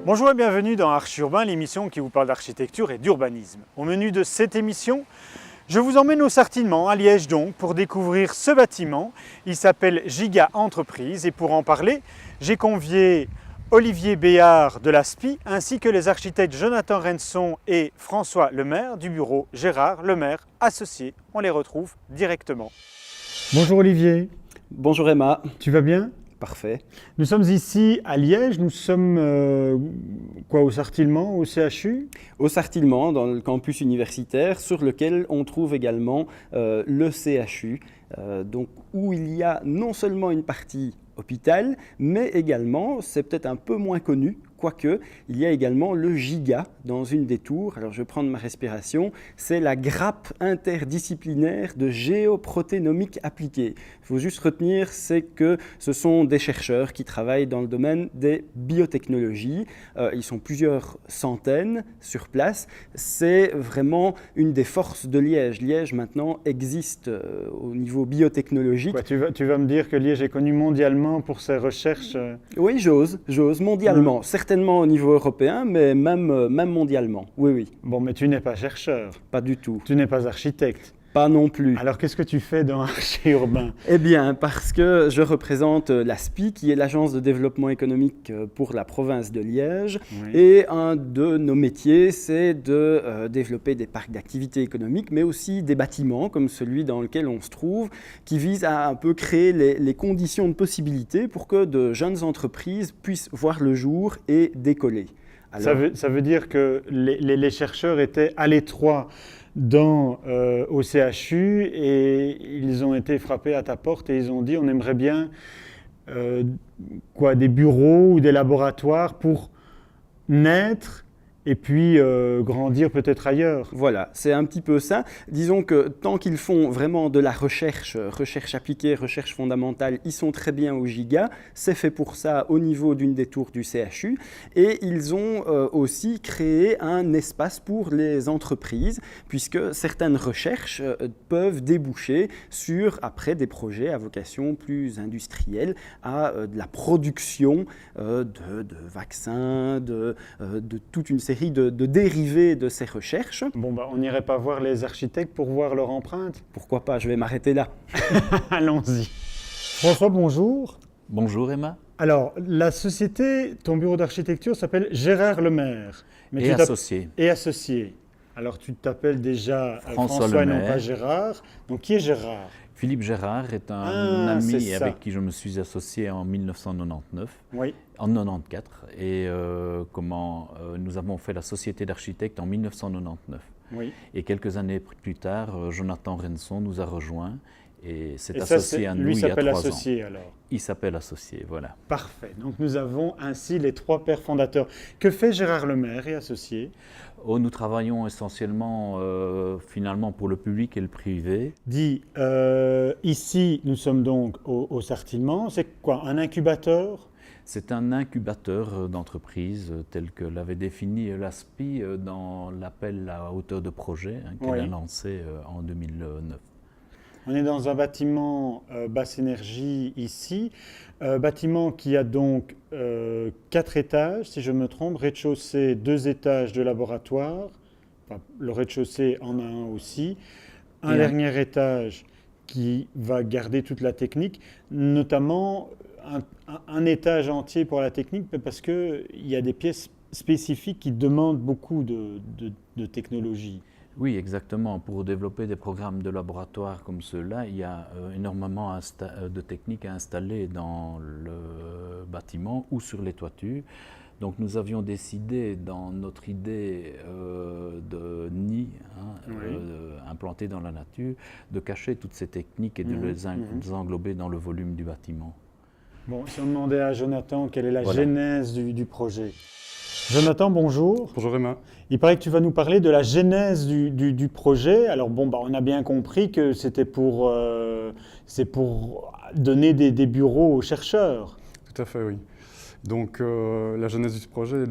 Bonjour et bienvenue dans Archurbain, l'émission qui vous parle d'architecture et d'urbanisme. Au menu de cette émission, je vous emmène au Sartillement, à Liège donc, pour découvrir ce bâtiment. Il s'appelle Giga Entreprise et pour en parler, j'ai convié Olivier Béard de l'ASPI ainsi que les architectes Jonathan Renson et François Lemaire du bureau Gérard Lemaire Associés. On les retrouve directement. Bonjour Olivier. Bonjour Emma. Tu vas bien ? Parfait. Nous sommes ici à Liège, nous sommes au Sartillement, au CHU ? Au Sartillement, dans le campus universitaire, sur lequel on trouve également le CHU, donc où il y a non seulement une partie hôpital, mais également, c'est peut-être un peu moins connu, quoique, il y a également le Giga dans une des tours. Alors je vais prendre ma respiration, c'est la grappe interdisciplinaire de géoprotéomique appliquée. Il faut juste retenir, c'est que ce sont des chercheurs qui travaillent dans le domaine des biotechnologies. Ils sont plusieurs centaines sur place. C'est vraiment une des forces de Liège. Liège maintenant existe au niveau biotechnologique. Quoi, tu vas me dire que Liège est connu mondialement pour ses recherches Oui, j'ose, mondialement. Certainement au niveau européen, mais même mondialement. Oui. Bon, mais tu n'es pas chercheur. Pas du tout. Tu n'es pas architecte. Pas non plus. Alors, qu'est-ce que tu fais dans Archurbain ? Eh bien, parce que je représente l'ASPI, qui est l'Agence de développement économique pour la province de Liège. Oui. Et un de nos métiers, c'est de développer des parcs d'activités économiques, mais aussi des bâtiments, comme celui dans lequel on se trouve, qui visent à un peu créer les conditions de possibilité pour que de jeunes entreprises puissent voir le jour et décoller. Alors, ça veut dire que les chercheurs étaient à l'étroit au CHU et ils ont été frappés à ta porte et ils ont dit on aimerait bien des bureaux ou des laboratoires pour naître et puis grandir peut-être ailleurs. Voilà, c'est un petit peu ça. Disons que tant qu'ils font vraiment de la recherche appliquée, recherche fondamentale, ils sont très bien au Giga. C'est fait pour ça au niveau d'une des tours du CHU. Et ils ont aussi créé un espace pour les entreprises, puisque certaines recherches peuvent déboucher sur, après, des projets à vocation plus industrielle, à de la production de vaccins, de toute une série de dérivés de ces recherches. Bon, on n'irait pas voir les architectes pour voir leur empreinte ? Pourquoi pas, je vais m'arrêter là. Allons-y. François, bonjour. Bonjour Emma. Alors, la société, ton bureau d'architecture s'appelle Gérard Lemaire. Et associé. Et associé. Alors, tu t'appelles déjà François et non pas Gérard. Donc, qui est Gérard ? Philippe Gérard est un ami avec qui je me suis associé en 1999, oui. En 1994, et nous avons fait la société d'architectes en 1999. Oui. Et quelques années plus tard, Jonathan Renson nous a rejoints et s'est associé à nous il y a 3 ans. Lui s'appelle associé alors ? Il s'appelle associé, voilà. Parfait. Donc nous avons ainsi les 3 pères fondateurs. Que fait Gérard Lemaire et associé ? Nous travaillons essentiellement finalement pour le public et le privé. Ici, nous sommes donc au Sartillement. C'est quoi, un incubateur ? C'est un incubateur d'entreprise tel que l'avait défini l'ASPI dans l'appel à hauteur de projet qu'elle a lancé en 2009. On est dans un bâtiment basse énergie ici, bâtiment qui a donc 4 étages, si je me trompe, rez-de-chaussée, 2 étages de laboratoire, enfin, le rez-de-chaussée en a un aussi, un dernier étage qui va garder toute la technique, notamment un étage entier pour la technique, parce qu'il y a des pièces spécifiques qui demandent beaucoup de technologie. Oui, exactement. Pour développer des programmes de laboratoire comme ceux-là, il y a énormément de techniques à installer dans le bâtiment ou sur les toitures. Donc nous avions décidé dans notre idée de nid implanté dans la nature, de cacher toutes ces techniques et de les englober dans le volume du bâtiment. Bon, si on demandait à Jonathan quelle est la genèse du projet. Jonathan, bonjour. Bonjour Emma. Il paraît que tu vas nous parler de la genèse du projet. Alors on a bien compris que c'est pour donner des bureaux aux chercheurs. Tout à fait, oui. Donc la genèse du projet,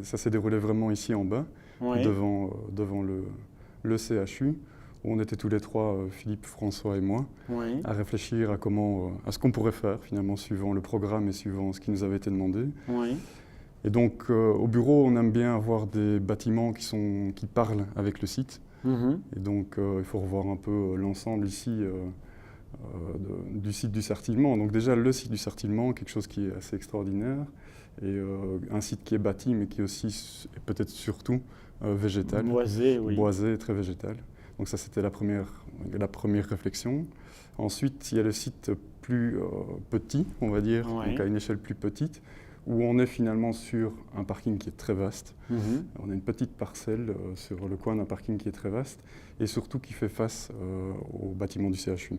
ça s'est déroulé vraiment ici en bas, devant le CHU, où on était tous les trois, Philippe, François et moi, Oui. à réfléchir à ce qu'on pourrait faire finalement, suivant le programme et suivant ce qui nous avait été demandé. Oui. Et donc au bureau, on aime bien avoir des bâtiments qui parlent avec le site. Mhm. Et donc il faut revoir un peu l'ensemble ici du site du Sartillement. Donc déjà le site du Sartillement, quelque chose qui est assez extraordinaire, et un site qui est bâti mais qui est aussi, et peut-être surtout, végétal. Boisé, oui. Boisé et très végétal. Donc ça c'était la première réflexion. Ensuite il y a le site plus petit, on va dire, Ouais. donc à une échelle plus petite, où on est finalement sur un parking qui est très vaste. Mhm. On a une petite parcelle sur le coin d'un parking qui est très vaste et surtout qui fait face au bâtiment du CHU.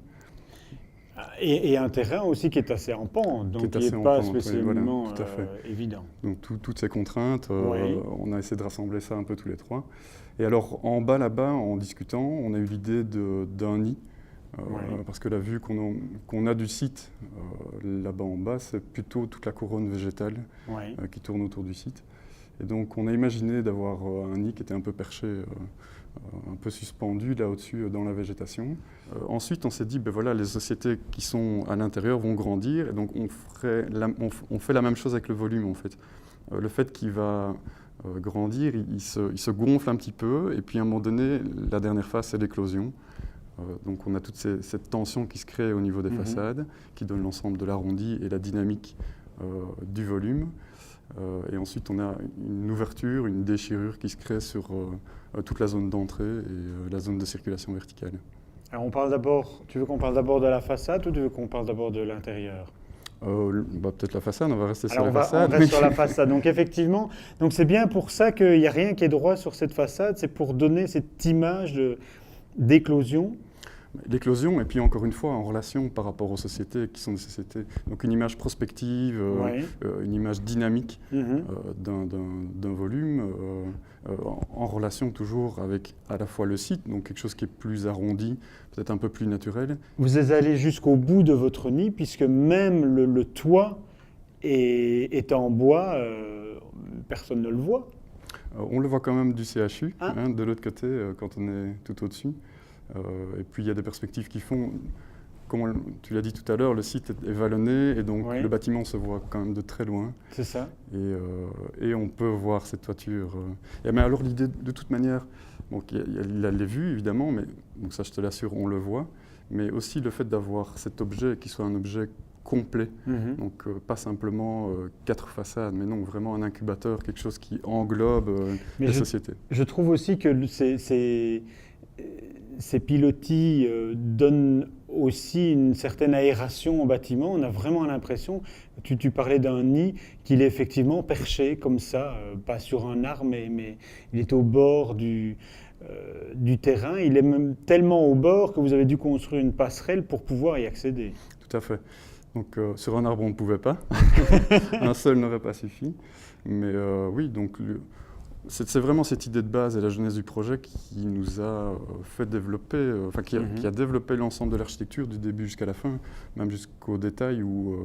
Et un terrain aussi qui est assez en pente, donc Qui est qui n'est assez en pas pente, oui, spécialement voilà, tout à fait. évident. Donc toutes ces contraintes, Oui. on a essayé de rassembler ça un peu tous les trois. Et alors en bas là-bas, en discutant, on a eu l'idée d'un nid. Oui. Parce que la vue qu'on a du site là-bas en bas, c'est plutôt toute la couronne végétale Oui. qui tourne autour du site. Et donc on a imaginé d'avoir un nid qui était un peu perché, un peu suspendu là au-dessus dans la végétation. Ensuite on s'est dit, ben voilà, les sociétés qui sont à l'intérieur vont grandir, et donc on fait la même chose avec le volume en fait. Le fait qu'il va grandir, il se gonfle un petit peu, et puis à un moment donné, la dernière phase c'est l'éclosion. Donc on a toute cette tension qui se crée au niveau des façades, qui donne l'ensemble de l'arrondi et la dynamique du volume. Et ensuite on a une ouverture, une déchirure qui se crée sur toute la zone d'entrée et la zone de circulation verticale. Alors tu veux qu'on parle d'abord de la façade ou tu veux qu'on parle d'abord de l'intérieur? Peut-être la façade, on va rester sur Alors la on façade. reste sur la façade. Donc effectivement, c'est bien pour ça qu'il n'y a rien qui est droit sur cette façade, c'est pour donner cette image d'éclosion. L'éclosion, et puis encore une fois, en relation par rapport aux sociétés qui sont des sociétés. Donc une image prospective, Ouais. une image dynamique Mhm. d'un volume, en relation toujours avec à la fois le site, donc quelque chose qui est plus arrondi, peut-être un peu plus naturel. Vous êtes allé jusqu'au bout de votre nid, puisque même le toit est en bois, personne ne le voit. On le voit quand même du CHU, Ah. de l'autre côté, quand on est tout au-dessus. Et puis il y a des perspectives qui font, comme tu l'as dit tout à l'heure, le site est vallonné et donc Oui. le bâtiment se voit quand même de très loin. C'est ça. Et on peut voir cette toiture. Mais alors l'idée, de toute manière, donc, il a les vues évidemment, mais donc ça je te l'assure, on le voit, mais aussi le fait d'avoir cet objet qui soit un objet complet, Mhm. donc pas simplement 4 façades, mais non, vraiment un incubateur, quelque chose qui englobe Mais les sociétés. Je trouve aussi que ces pilotis donnent aussi une certaine aération au bâtiment. On a vraiment l'impression, tu parlais d'un nid, qu'il est effectivement perché comme ça, pas sur un arbre, mais il est au bord du terrain. Il est même tellement au bord que vous avez dû construire une passerelle pour pouvoir y accéder. Tout à fait. Donc sur un arbre on ne pouvait pas, un seul n'aurait pas suffi. Mais oui, donc c'est vraiment cette idée de base et la jeunesse du projet qui nous a fait développer, qui a développé l'ensemble de l'architecture du début jusqu'à la fin, même jusqu'au détail où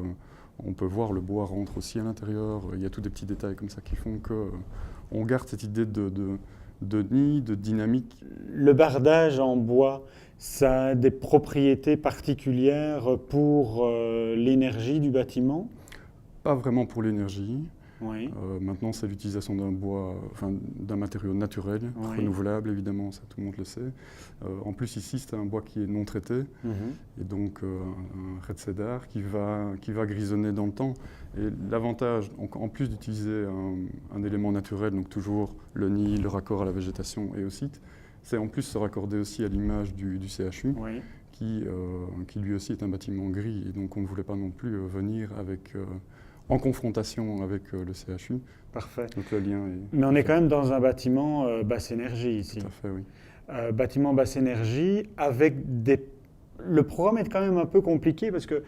on peut voir le bois rentre aussi à l'intérieur. Il y a tous des petits détails comme ça qui font qu'on garde cette idée de nid, de dynamique. Le bardage en bois, ça a des propriétés particulières pour l'énergie du bâtiment? Pas vraiment pour l'énergie. Oui. Maintenant, c'est l'utilisation d'un bois, d'un matériau naturel, Oui. renouvelable évidemment, ça tout le monde le sait. En plus ici, c'est un bois qui est non traité, et donc un red cedar qui va grisonner dans le temps. Et l'avantage, en plus d'utiliser un élément naturel, donc toujours le nid, le raccord à la végétation et au site, c'est en plus se raccorder aussi à l'image du CHU, Oui. qui lui aussi est un bâtiment gris, et donc on ne voulait pas non plus venir en confrontation avec le CHU. Parfait. Donc le lien est... Mais on est quand même dans un bâtiment basse énergie ici. Tout à fait, oui. Bâtiment basse énergie avec des... Le programme est quand même un peu compliqué parce que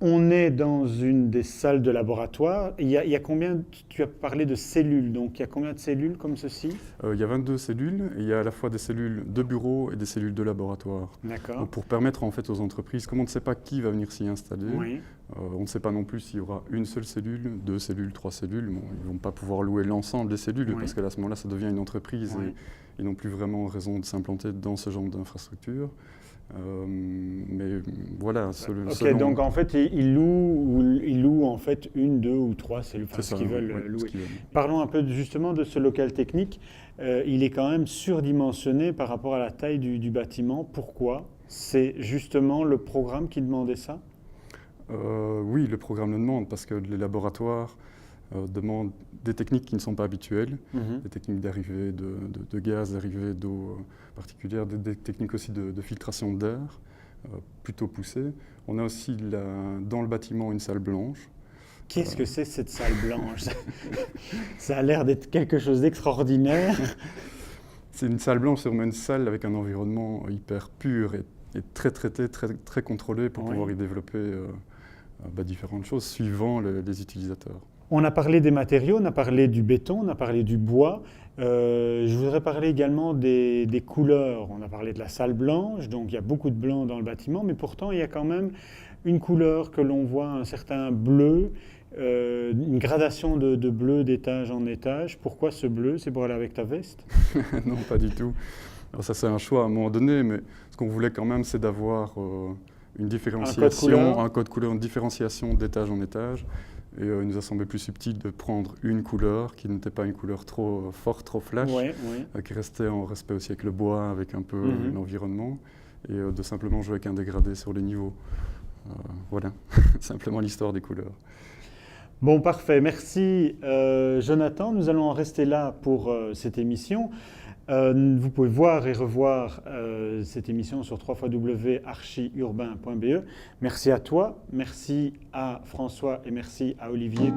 On est dans une des salles de laboratoire. Il y a combien, tu as parlé de cellules, donc il y a combien de cellules comme ceci? Il y a 22 cellules, et il y a à la fois des cellules de bureau et des cellules de laboratoire. D'accord. Donc, pour permettre en fait aux entreprises, comme on ne sait pas qui va venir s'y installer, Oui. on ne sait pas non plus s'il y aura une seule cellule, 2 cellules, 3 cellules. Bon, ils ne vont pas pouvoir louer l'ensemble des cellules, Oui. parce qu'à ce moment-là, ça devient une entreprise Oui. et ils n'ont plus vraiment raison de s'implanter dans ce genre d'infrastructure. Mais voilà, Ok, donc en fait, ils louent en fait une, 2 ou 3 cellules, enfin, c'est ce ça, qu'ils veulent oui, louer. ce qu'ils veulent. Parlons un peu justement de ce local technique. Il est quand même surdimensionné par rapport à la taille du bâtiment. Pourquoi? C'est justement le programme qui demandait ça? Oui, le programme le demande, parce que les laboratoires demandent des techniques qui ne sont pas habituelles, des techniques d'arrivée de gaz, d'arrivée d'eau particulière, des techniques aussi de filtration d'air plutôt poussées. On a aussi dans le bâtiment une salle blanche. Qu'est-ce que c'est cette salle blanche? Ça a l'air d'être quelque chose d'extraordinaire. C'est une salle blanche, c'est vraiment une salle avec un environnement hyper pur et très traité, très contrôlé pour pouvoir y développer différentes choses suivant les utilisateurs. On a parlé des matériaux, on a parlé du béton, on a parlé du bois. Je voudrais parler également des couleurs. On a parlé de la salle blanche, donc il y a beaucoup de blanc dans le bâtiment, mais pourtant il y a quand même une couleur que l'on voit, un certain bleu, une gradation de bleu d'étage en étage. Pourquoi ce bleu? C'est pour aller avec ta veste? Non, pas du tout. Alors ça c'est un choix à un moment donné, mais ce qu'on voulait quand même c'est d'avoir une différenciation, un code couleur, une différenciation d'étage en étage. Et il nous a semblé plus subtil de prendre une couleur qui n'était pas une couleur trop forte, trop flash, qui restait en respect aussi avec le bois, avec un peu l'environnement, et de simplement jouer avec un dégradé sur les niveaux. Voilà, simplement l'histoire des couleurs. Bon, parfait. Merci Jonathan. Nous allons en rester là pour cette émission. Vous pouvez voir et revoir cette émission sur www.archiurbain.be. Merci à toi, merci à François et merci à Olivier.